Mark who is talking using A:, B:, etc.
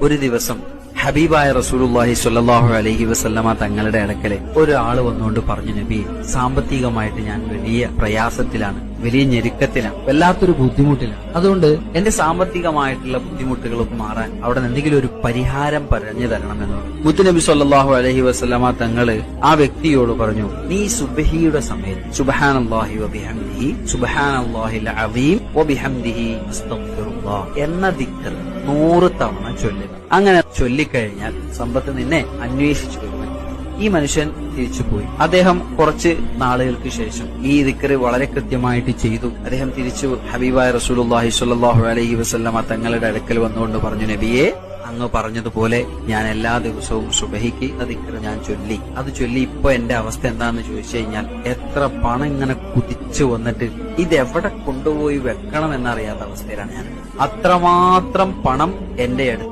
A: ഒരു ദിവസം ഹബീബായ റസൂലുള്ളാഹി സ്വല്ലല്ലാഹു അലൈഹി വസല്ലമ തങ്ങളുടെ അടുക്കലെ ഒരാള് വന്നുകൊണ്ട് പറഞ്ഞു, നബി, സാമ്പത്തികമായിട്ട് ഞാൻ വലിയ പ്രയാസത്തിലാണ്, വലിയ ഞെരുക്കത്തിലാണ്, വല്ലാത്തൊരു ബുദ്ധിമുട്ടിലാണ്. അതുകൊണ്ട് എന്റെ സാമ്പത്തികമായിട്ടുള്ള ബുദ്ധിമുട്ടുകളൊക്കെ മാറാൻ അവിടെ എന്തെങ്കിലും ഒരു പരിഹാരം പറഞ്ഞു തരണമെന്ന് മുത്തുനബി സ്വല്ലല്ലാഹു അലൈഹി വസല്ലമ തങ്ങള് ആ വ്യക്തിയോട് പറഞ്ഞു, നീ സുബ്ഹിയുടെ സമയത്ത് സുബ്ഹാനല്ലാഹി വബിഹംദിഹി സുബ്ഹാനല്ലാഹിൽ അസീം വബിഹംദിഹി അസ്തഗ്ഫിറുല്ലാഹ് എന്ന ദിക്ർ 100 തവണ ചൊല്ലുക. അങ്ങനെ ചൊല്ലിക്കഴിഞ്ഞാൽ സമ്പത്ത് നിന്നെ അന്വേഷിച്ചു വരുമെന്ന്. ഈ മനുഷ്യൻ തിരിച്ചുപോയി. അദ്ദേഹം കുറച്ച് നാളുകൾക്ക് ശേഷം ഈ ദിക്ർ വളരെ കൃത്യമായിട്ട് ചെയ്തു. അദ്ദേഹം തിരിച്ചു ഹബീബായ റസൂലുള്ളാഹി സ്വല്ലല്ലാഹു അലൈഹി വസല്ലമ തങ്ങളുടെ അടുക്കൽ വന്നുകൊണ്ട് പറഞ്ഞു, നബിയെ, അങ്ങ് പറഞ്ഞതുപോലെ ഞാൻ എല്ലാ ദിവസവും സുബഹിക്ക് ദിക്ർ ഞാൻ ചൊല്ലി. അത് ചൊല്ലി ഇപ്പൊ എന്റെ അവസ്ഥ എന്താന്ന് ചോദിച്ചു കഴിഞ്ഞാൽ എത്ര പണം ഇങ്ങനെ കുതിച്ചു വന്നിട്ട് ഇതെവിടെ കൊണ്ടുപോയി വെക്കണം എന്നറിയാത്ത അവസ്ഥയിലാണ് ഞാൻ. അത്രമാത്രം പണം എന്റെ അടുത്ത്